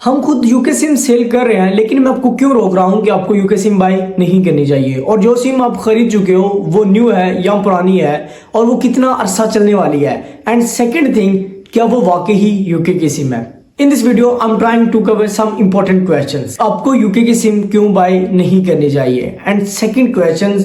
हम खुद UK SIM cell कर रहे हैं, लेकिन मैं आपको क्यों रोक रहा हूं कि आपको यूके सिम बाय नहीं करनी चाहिए। और जो सिम आप खरीद चुके हो वो न्यू है या पुरानी है, और वो कितना अरसा चलने वाली है। एंड सेकंड थिंग, क्या वो वाकई ही यूके की सिम है। In this video I am trying to cover some important questions. आपको यूके की सिम क्यों बाय नहीं करनी चाहिए। एंड सेकंड क्वेश्चन,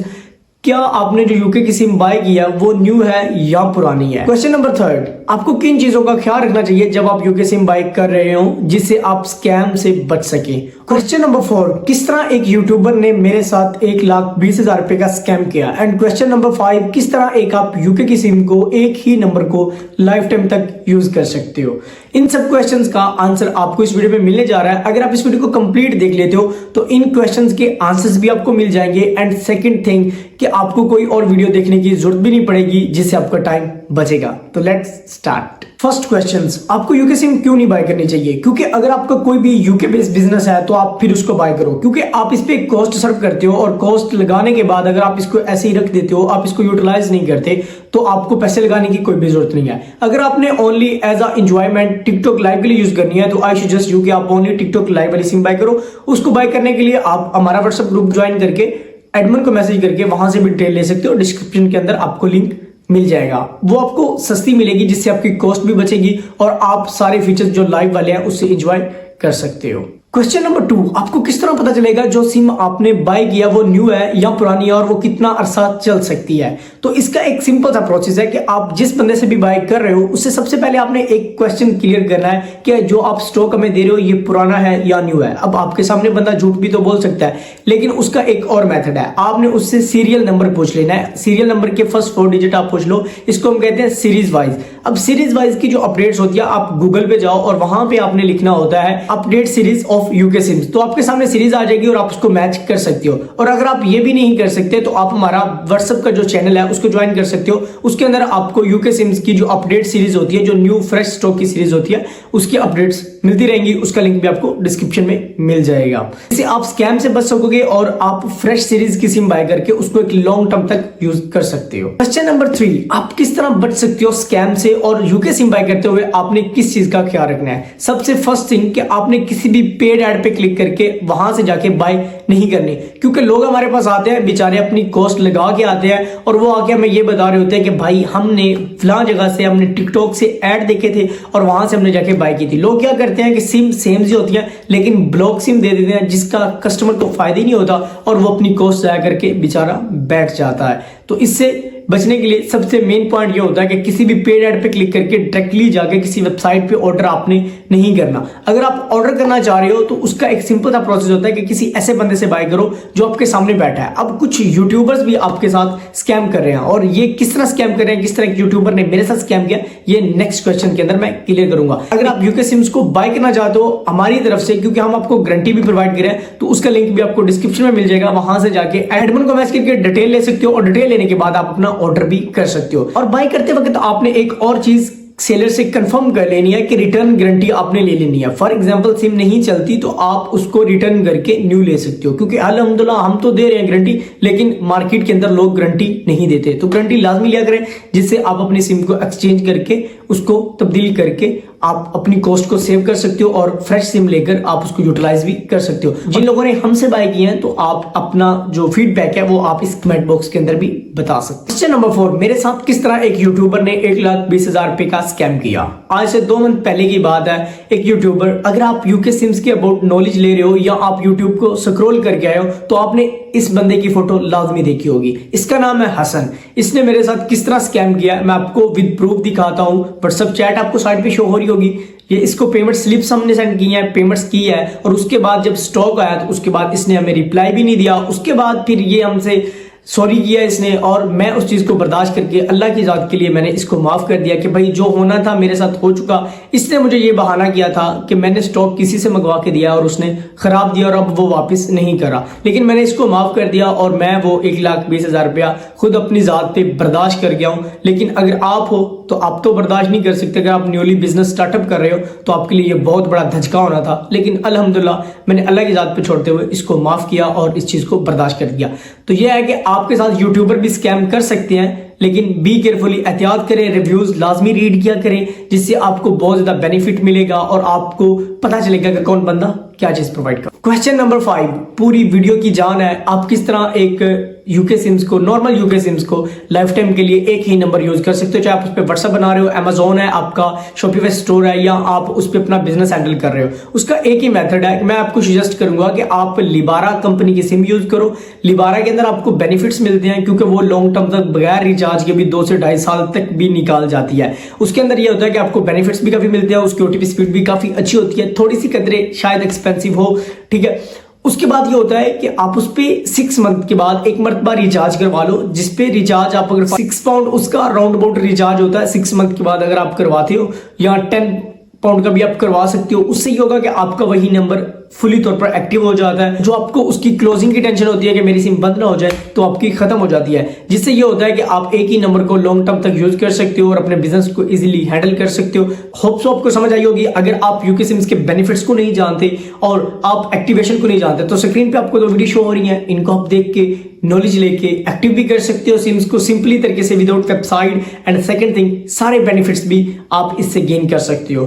क्या आपने जो यूके की सिम बाय किया वो न्यू है या पुरानी है। क्वेश्चन नंबर थर्ड, आपको किन चीजों का ख्याल रखना चाहिए जब आप यूके सिम बाय कर रहे हो जिससे आप स्कैम से बच सके। क्वेश्चन नंबर फोर, किस तरह एक यूट्यूबर ने मेरे साथ 1,20,000 रुपए का स्कैम किया। एंड क्वेश्चन नंबर फाइव, किस तरह एक आप यूके की सिम को एक ही नंबर को लाइफ टाइम तक यूज कर सकते हो। इन सब क्वेश्चंस का आंसर आपको इस वीडियो में मिलने जा रहा है। अगर आप इस वीडियो को कंप्लीट देख लेते हो तो इन क्वेश्चंस के आंसर्स भी आपको मिल जाएंगे। एंड सेकंड थिंग कि आपको कोई और वीडियो देखने की जरूरत भी नहीं पड़ेगी, जिससे आपका टाइम बचेगा। तो लेट्स स्टार्ट। फर्स्ट क्वेश्चंस, आपको यूके सिम क्यों नहीं बाय करनी चाहिए। क्योंकि अगर आपका कोई भी यूके बेस्ड बिजनेस है तो आप फिर उसको बाय करो, क्योंकि आप इस पे कॉस्ट सर्व करते हो, और कॉस्ट लगाने के बाद अगर आप इसको ऐसे ही रख देते हो, आप इसको यूटिलाइज नहीं करते, तो आपको पैसे लगाने की कोई भी जरूरत नहीं है। अगर आपने only as a enjoyment TikTok live के लिए यूज करनी है तो आई सजेस्ट यू कि आप ओनली टिकटॉक लाइव वाली सिम बाय करो। उसको बाय करने के लिए आप हमारा व्हाट्सएप ग्रुप ज्वाइन करके एडमिन को मैसेज करके वहां से भी डिटेल ले सकते हो। डिस्क्रिप्शन के अंदर आपको लिंक मिल जाएगा, वो आपको सस्ती मिलेगी, जिससे आपकी कॉस्ट भी बचेगी और आप सारे फीचर्स जो लाइव वाले हैं उससे एंजॉय कर सकते हो। क्वेश्चन नंबर टू, आपको किस तरह पता चलेगा जो सिम आपने बाय किया वो न्यू है या पुरानी है, और वो कितना अरसा चल सकती है। तो इसका एक सिंपल सा प्रोसेस है कि आप जिस बंदे से भी बाय कर रहे हो उससे सबसे पहले आपने एक क्वेश्चन क्लियर करना है कि जो आप स्टॉक हमें दे रहे हो ये पुराना है या न्यू है। अब आपके सामने बंदा झूठ भी तो बोल सकता है, लेकिन उसका एक और मेथड है। आपने उससे सीरियल नंबर पूछ लेना है। सीरियल नंबर के फर्स्ट 4 डिजिट आप पूछ लो, इसको हम कहते हैं सीरीज वाइज। अब सीरीज वाइज की जो अपडेट्स होती है, आप गूगल पे जाओ और वहां पे आपने लिखना होता है update series of UK SIMs, तो आपके सामने सीरीज आ जाएगी और आप उसको मैच कर सकते हो। और अगर आप ये भी नहीं कर सकते तो आप हमारा व्हाट्सएप का जो चैनल है उसको ज्वाइन कर सकते हो। उसके अंदर आपको यूके सिम्स की जो अपडेट सीरीज होती है, जो न्यू फ्रेश स्टॉक की सीरीज होती है, उसकी अपडेट्स मिलती रहेंगी। उसका लिंक भी आपको डिस्क्रिप्शन में मिल जाएगा। इससे आप स्कैम से बच सकोगे और आप फ्रेश सीरीज की सिम बाय करके उसको एक लॉन्ग टर्म तक यूज कर सकते हो। क्वेश्चन नंबर 3, आप किस तरह बच सकते हो स्कैम से, और यूके सिम बाय करते हुए आपने किस चीज का ख्याल रखना है। सबसे फर्स्ट थिंग कि आपने किसी भी पेड ऐड पे क्लिक करके वहां से जाके बाय नहीं करनी, क्योंकि लोग हमारे पास आते हैं बेचारे अपनी कॉस्ट लगा के आते हैं और वो आके हमें ये बता रहे होते हैं कि भाई हमने फलां जगह से हमने टिकटॉक से ऐड देखे थे और वहां से हमने जाके बाय की थी। लोग क्या करते हैं कि सिम सेम जी होती है लेकिन ब्लॉक सिम दे देते हैं, जिसका कस्टमर को फायदा ही नहीं होता और वो अपनी कॉस्ट जाया करके बेचारा बैठ जाता है। तो इससे बचने के लिए सबसे मेन पॉइंट ये होता है कि किसी भी पेड ऐड पे क्लिक करके डायरेक्टली जाके किसी वेबसाइट पे ऑर्डर आपने नहीं करना। अगर आप ऑर्डर करना चाह रहे हो तो उसका एक सिंपल सा प्रोसेस होता है कि किसी ऐसे बंदे से बाय करो जो आपके सामने बैठा है। अब कुछ यूट्यूबर्स भी आपके साथ स्कैम कर रहे हैं, और ये किस तरह स्कैम कर रहे हैं, किस तरह यूट्यूबर ने मेरे साथ स्कैम किया, ये नेक्स्ट क्वेश्चन के अंदर मैं क्लियर करूंगा। अगर आप यूके सिम्स को बाय करना चाहते हो हमारी तरफ से, क्योंकि हम आपको गारंटी भी प्रोवाइड कर रहे हैं, तो उसका लिंक भी आपको डिस्क्रिप्शन में मिल जाएगा। वहां से जाके एडमिन को मैसेज करके डिटेल ले सकते हो, और डिटेल लेने के बाद आप अपना ऑर्डर भी कर सकते हो। और बाय करते वक्त आपने एक और चीज सेलर से कंफर्म कर लेनी है कि रिटर्न गारंटी आपने ले लेनी है। फॉर एग्जांपल सिम नहीं चलती तो आप उसको रिटर्न करके न्यू ले सकते हो, क्योंकि अल्हम्दुलिल्लाह हम तो दे रहे हैं गारंटी, लेकिन मार्केट के अंदर लोग गारंटी नहीं देते। तो गारंटी लाजमी लिया करें, जिससे आप अपनी सिम को एक्सचेंज करके उसको तब्दील करके आप अपनी कॉस्ट को सेव कर सकते हो और फ्रेश सिम लेकर आप उसको यूटिलाइज भी कर सकते हो। जिन लोगों ने हमसे बाय किए हैं तो आप अपना जो फीडबैक है वो आप इस कमेंट बॉक्स के अंदर भी बता सकते हो। क्वेश्चन नंबर 4, मेरे साथ किस तरह एक यूट्यूबर ने 1,20,000 रुपए का स्कैम किया। आज से 2 मंथ पहले की बात है। एक यूट्यूबर, अगर आप यूके सिम्स के अबाउट नॉलेज ले रहे हो या आप यूट्यूब को स्क्रॉल करके आए हो तो आपने इस बंदे की फोटो लाजमी देखी होगी। इसका नाम है हसन। इसने मेरे साथ किस तरह स्कैम किया मैं आपको विद प्रूफ दिखाता हूं। व्हाट्सएप चैट आपको साइड पे शो हो रही होगी। ये इसको पेमेंट स्लिप्स हमने सेंड की है, पेमेंट्स की है, और उसके बाद जब स्टॉक आया तो उसके बाद इसने हमें रिप्लाई भी नहीं दिया। उसके बाद फिर ये हमसे सॉरी किया इसने, और मैं उस चीज को बर्दाश्त करके अल्लाह की जात के लिए मैंने इसको माफ कर दिया कि भाई जो होना था मेरे साथ हो चुका। इसने मुझे ये बहाना किया था कि मैंने स्टॉक किसी से मंगवा के दिया और उसने खराब दिया और अब वो वापस नहीं करा, लेकिन मैंने इसको माफ कर दिया और मैं वो 1,20,000 रुपया खुद अपनी जात पे बर्दाश्त कर गया हूँ। लेकिन अगर आप हो तो आप तो बर्दाश्त नहीं कर सकते। अगर आप न्यूली बिजनेस स्टार्टअप कर रहे हो तो आपके लिए ये बहुत बड़ा धचका होना था, लेकिन अल्हम्दुलिल्लाह मैंने अल्लाह की जात पे छोड़ते हुए इसको माफ किया और इस चीज को बर्दाश्त कर दिया। तो यह है कि आपके साथ यूट्यूबर भी स्कैम कर सकते हैं, लेकिन बी केयरफुली, एहतियात करें, रिव्यूज लाजमी रीड किया करें, जिससे आपको बहुत ज्यादा बेनिफिट मिलेगा और आपको पता चलेगा कि कौन बंदा क्या चीज प्रोवाइड कर। क्वेश्चन नंबर 5 पूरी वीडियो की जान है, आप किस तरह एक यूके सिम्स को, नॉर्मल यूके सिम्स को लाइफ टाइम के लिए एक ही नंबर यूज कर सकते हो, चाहे आप उस पर व्हाट्सएप बना रहे हो, अमेजोन है आपका, शॉपिफाई स्टोर है, या आप उस पर अपना बिजनेस हैंडल कर रहे हो। उसका एक ही मेथड है। मैं आपको सजेस्ट करूंगा कि आप लिबारा कंपनी की सिम यूज करो। लिबारा के अंदर आपको बेनिफिट्स मिलते हैं क्योंकि वो लॉन्ग टर्म तक बगैर रिचार्ज के भी 2 से 2.5 साल तक भी निकाल जाती है। उसके अंदर ये होता है कि आपको बेनिफिट्स भी काफी मिलते हैं, उसकी ओटीपी स्पीड भी काफी अच्छी होती है, थोड़ी सी कदरे शायद एक्सपेंसिव हो, ठीक है। उसके बाद ये होता है कि आप उस पे 6 मंथ के बाद एक मरतबा रिचार्ज करवा लो, जिसपे रिचार्ज आप अगर 6 पाउंड उसका राउंड अबाउट रिचार्ज होता है 6 मंथ के बाद अगर आप करवाते हो, या 10 पाउंड का भी आप करवा सकते हो। उससे ये होगा कि आपका वही नंबर फुली तौर पर एक्टिव हो जाता है। जो आपको उसकी क्लोजिंग की टेंशन होती है कि मेरी सिम बंद ना हो जाए, तो आपकी खत्म हो जाती है, जिससे ये होता है कि आप एक ही नंबर को लॉन्ग टर्म तक यूज कर सकते हो और अपने बिजनेस को इजीली हैंडल कर सकते हो। होप सो आपको समझ आई होगी। अगर आप यूके सिम्स के बेनिफिट्स को नहीं जानते और आप एक्टिवेशन को नहीं जानते, तो स्क्रीन पे आपको 2 वीडियो शो हो रही है, इनको आप देख के नॉलेज लेके एक्टिव भी कर सकते हो सिम्स को सिंपली तरीके से without website. And second thing, सारे बेनिफिट्स भी आप इससे गेन कर सकते हो।